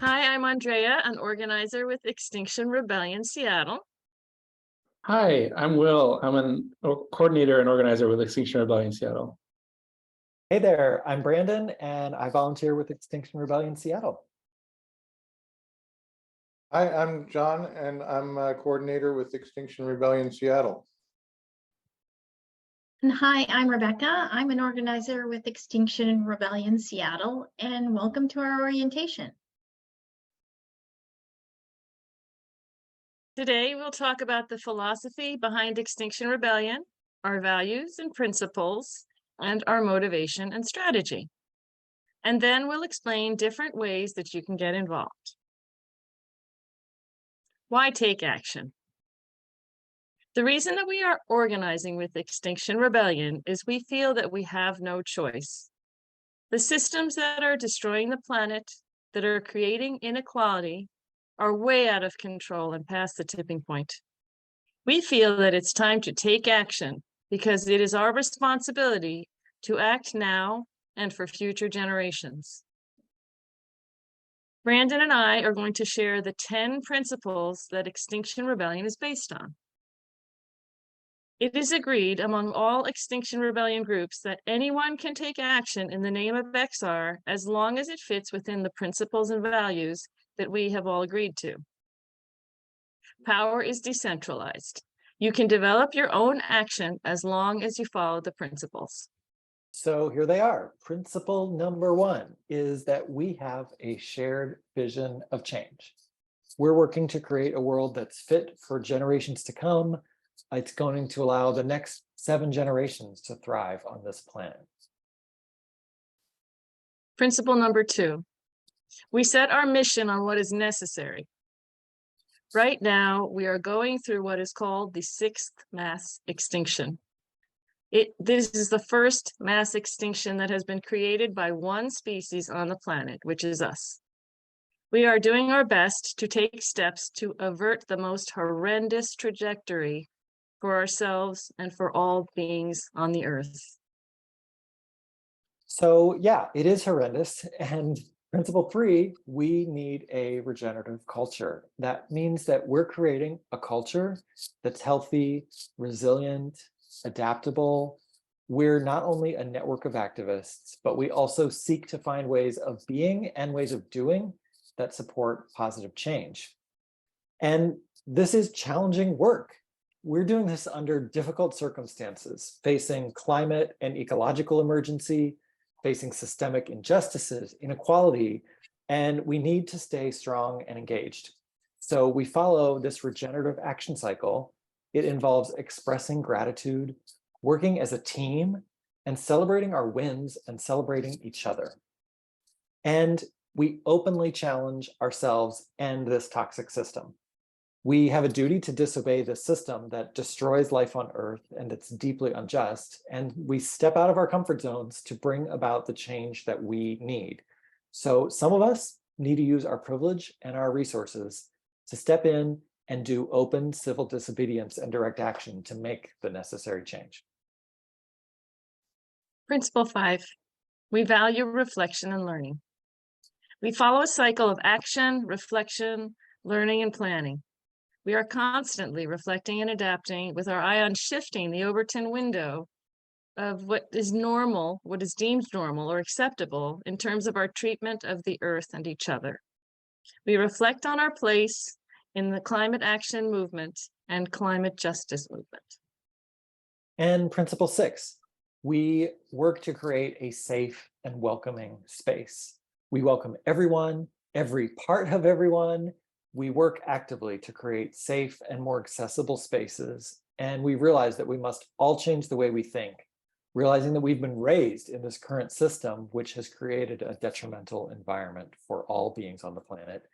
Hi, I'm Andrea, an organizer with Extinction Rebellion Seattle. Hi, I'm Will. I'm a coordinator and organizer with Extinction Rebellion Seattle. Hey there, I'm Brandon and I volunteer with Extinction Rebellion Seattle. Hi, I'm John, and I'm a coordinator with Extinction Rebellion Seattle. And hi, I'm Rebecca. I'm an organizer with Extinction Rebellion Seattle, and welcome to our orientation. Today, we'll talk about the philosophy behind Extinction Rebellion, our values and principles, and our motivation and strategy. And then we'll explain different ways that you can get involved. Why take action? The reason that we are organizing with Extinction Rebellion is we feel that we have no choice. The systems that are destroying the planet, that are creating inequality, are way out of control and past the tipping point. We feel that it's time to take action because it is our responsibility to act now and for future generations. Brandon and I are going to share the 10 principles that Extinction Rebellion is based on. It is agreed among all Extinction Rebellion groups that anyone can take action in the name of XR as long as it fits within the principles and values that we have all agreed to. Power is decentralized. You can develop your own action as long as you follow the principles. So here they are. Principle number one is that we have a shared vision of change. We're working to create a world that's fit for generations to come. It's going to allow the next 7 generations to thrive on this planet. Principle number 2, we set our mission on what is necessary. Right now, we are going through what is called the 6th mass extinction. This is the first mass extinction that has been created by one species on the planet, which is us. We are doing our best to take steps to avert the most horrendous trajectory for ourselves and for all beings on the earth. So yeah, it is horrendous. And principle 3, we need a regenerative culture. That means that we're creating a culture that's healthy, resilient, adaptable. We're not only a network of activists, but we also seek to find ways of being and ways of doing that support positive change. And this is challenging work. We're doing this under difficult circumstances, facing climate and ecological emergency, facing systemic injustices, inequality, and we need to stay strong and engaged. So we follow this regenerative action cycle. It involves expressing gratitude, working as a team, and celebrating our wins and celebrating each other. And we openly challenge ourselves and this toxic system. We have a duty to disobey the system that destroys life on Earth and it's deeply unjust, and we step out of our comfort zones to bring about the change that we need. So some of us need to use our privilege and our resources to step in and do open civil disobedience and direct action to make the necessary change. Principle 5, we value reflection and learning. We follow a cycle of action, reflection, learning, and planning. We are constantly reflecting and adapting with our eye on shifting the Overton window of what is normal, what is deemed normal or acceptable in terms of our treatment of the earth and each other. We reflect on our place in the climate action movement and climate justice movement. And principle 6, we work to create a safe and welcoming space. We welcome everyone, every part of everyone. We work actively to create safe and more accessible spaces. And we realize that we must all change the way we think, realizing that we've been raised in this current system, which has created a detrimental environment for all beings on the planet.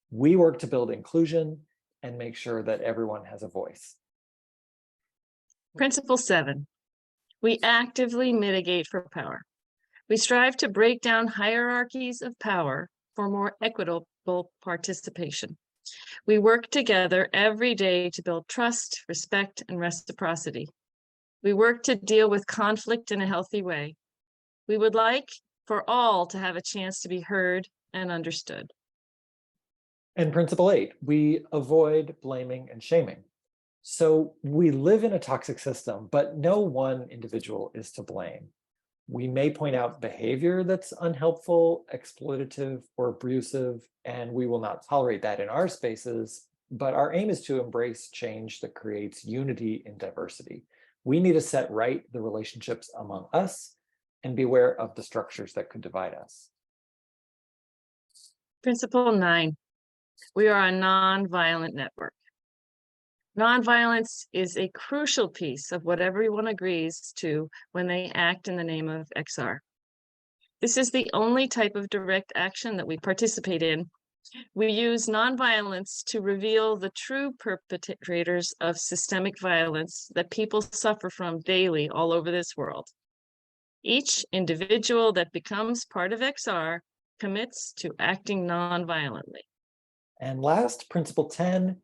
We work to build inclusion and make sure that everyone has a voice. Principle 7, we actively mitigate for power. We strive to break down hierarchies of power for more equitable participation. We work together every day to build trust, respect, and reciprocity. We work to deal with conflict in a healthy way. We would like for all to have a chance to be heard and understood. And principle 8, we avoid blaming and shaming. So we live in a toxic system, but no one individual is to blame. We may point out behavior that's unhelpful, exploitative, or abusive, and we will not tolerate that in our spaces, but our aim is to embrace change that creates unity in diversity. We need to set right the relationships among us and beware of the structures that could divide us. Principle 9, we are a nonviolent network. Nonviolence is a crucial piece of what everyone agrees to when they act in the name of XR. This is the only type of direct action that we participate in. We use nonviolence to reveal the true perpetrators of systemic violence that people suffer from daily all over this world. Each individual that becomes part of XR commits to acting nonviolently. And last, principle 10,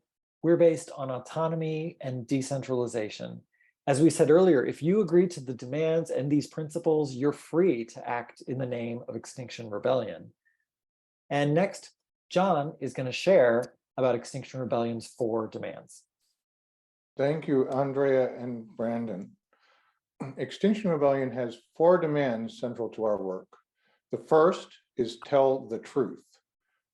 we're based on autonomy and decentralization. As we said earlier, if you agree to the demands and these principles, you're free to act in the name of Extinction Rebellion. And next, John is going to share about Extinction Rebellion's 4 demands. Thank you, Andrea and Brandon. Extinction Rebellion has 4 demands central to our work. The first is tell the truth.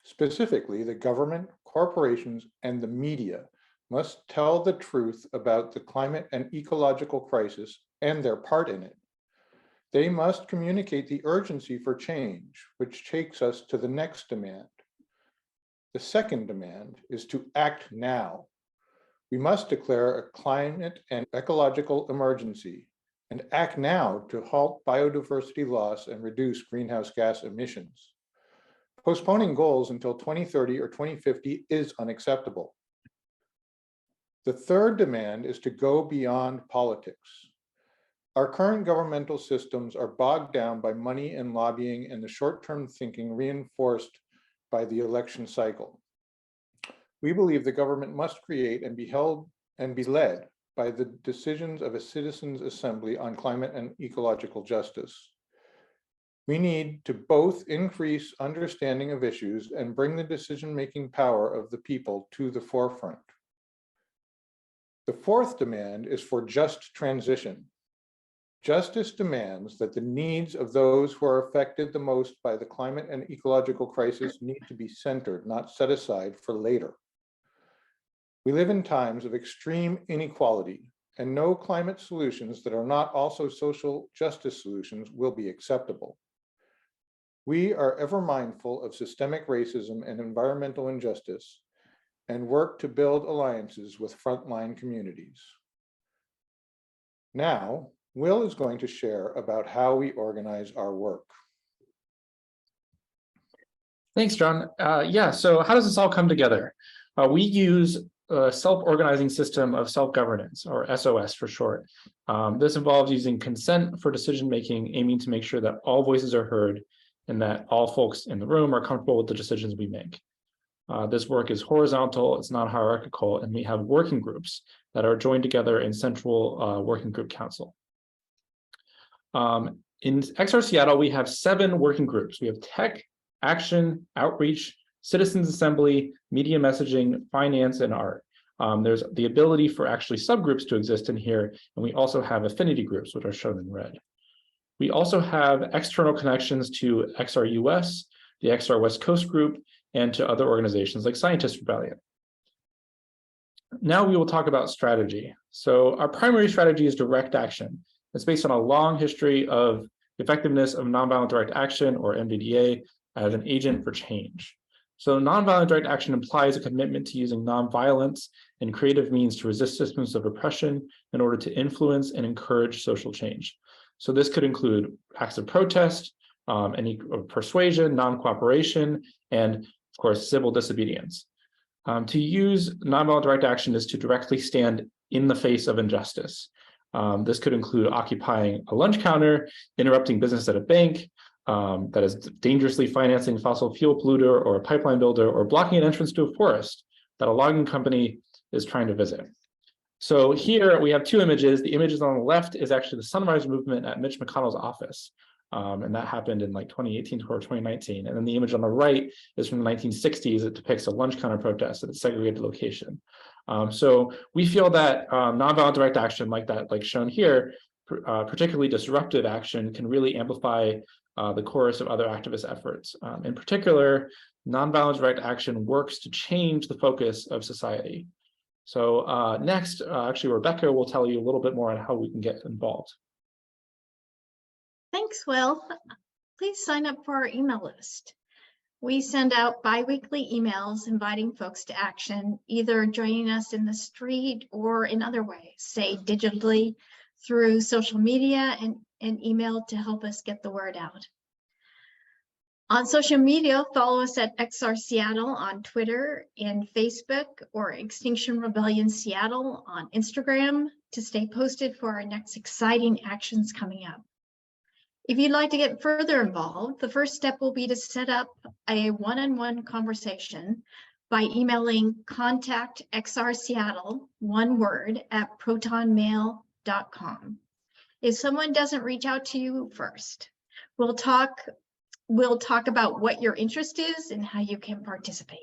Specifically, the government, corporations, and the media must tell the truth about the climate and ecological crisis and their part in it. They must communicate the urgency for change, which takes us to the next demand. The second demand is to act now. We must declare a climate and ecological emergency and act now to halt biodiversity loss and reduce greenhouse gas emissions. Postponing goals until 2030 or 2050 is unacceptable. The third demand is to go beyond politics. Our current governmental systems are bogged down by money and lobbying and the short-term thinking reinforced by the election cycle. We believe the government must create and be held and be led by the decisions of a citizens' assembly on climate and ecological justice. We need to both increase understanding of issues and bring the decision-making power of the people to the forefront. The fourth demand is for just transition. Justice demands that the needs of those who are affected the most by the climate and ecological crisis need to be centered, not set aside for later. We live in times of extreme inequality, and no climate solutions that are not also social justice solutions will be acceptable. We are ever mindful of systemic racism and environmental injustice and work to build alliances with frontline communities. Now, Will is going to share about how we organize our work. Thanks, John. So how does this all come together? We use a self-organizing system of self-governance, or SOS for short. This involves using consent for decision-making, aiming to make sure that all voices are heard and that all folks in the room are comfortable with the decisions we make. This work is horizontal, it's not hierarchical, and we have working groups that are joined together in central working group council. In XR Seattle, we have 7 working groups. We have tech, action, outreach, citizens assembly, media messaging, finance, and art. There's the ability for actually subgroups to exist in here, and we also have affinity groups, which are shown in red. We also have external connections to XR US, the XR West Coast group, and to other organizations like Scientist Rebellion. Now we will talk about strategy. So our primary strategy is direct action. It's based on a long history of effectiveness of nonviolent direct action, or NVDA, as an agent for change. So nonviolent direct action implies a commitment to using nonviolence and creative means to resist systems of oppression in order to influence and encourage social change. So this could include acts of protest, any persuasion, non-cooperation, and of course, civil disobedience. To use nonviolent direct action is to directly stand in the face of injustice. This could include occupying a lunch counter, interrupting business at a bank, that is dangerously financing fossil fuel polluter or a pipeline builder, or blocking an entrance to a forest that a logging company is trying to visit. So here we have 2 images. The images on the left is actually the Sunrise Movement at Mitch McConnell's office. And that happened in like 2018 or 2019. And then the image on the right is from the 1960s. It depicts a lunch counter protest at a segregated location. So we feel that nonviolent direct action like that, like shown here, particularly disruptive action, can really amplify the chorus of other activist efforts. In particular, nonviolent direct action works to change the focus of society. So next, actually, Rebecca will tell you a little bit more on how we can get involved. Thanks, Will. Please sign up for our email list. We send out bi-weekly emails inviting folks to action, either joining us in the street or in other ways, say digitally through social media and email to help us get the word out. On social media, follow us at XR Seattle on Twitter and Facebook, or Extinction Rebellion Seattle on Instagram to stay posted for our next exciting actions coming up. If you'd like to get further involved, the first step will be to set up a one-on-one conversation by emailing contactxrseattle, one word, at protonmail.com. If someone doesn't reach out to you first, we'll talk about what your interest is and how you can participate.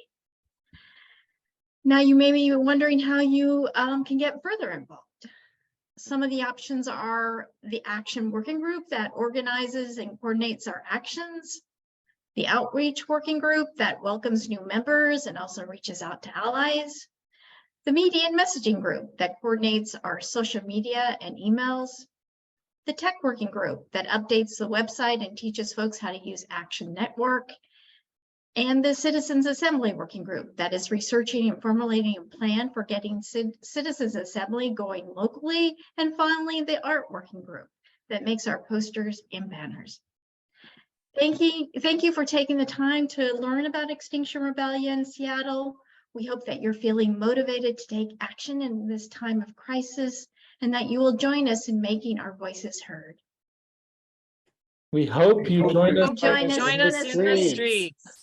Now, you may be wondering how you can get further involved. Some of the options are the Action Working Group that organizes and coordinates our actions, the Outreach Working Group that welcomes new members and also reaches out to allies, the Media and Messaging Group that coordinates our social media and emails, the Tech Working Group that updates the website and teaches folks how to use Action Network, and the Citizens Assembly Working Group that is researching and formulating a plan for getting Citizens Assembly going locally, and finally the Art Working Group that makes our posters and banners. Thank you for taking the time to learn about Extinction Rebellion Seattle. We hope that you're feeling motivated to take action in this time of crisis, and that you will join us in making our voices heard. We hope you join us. Join us in the streets.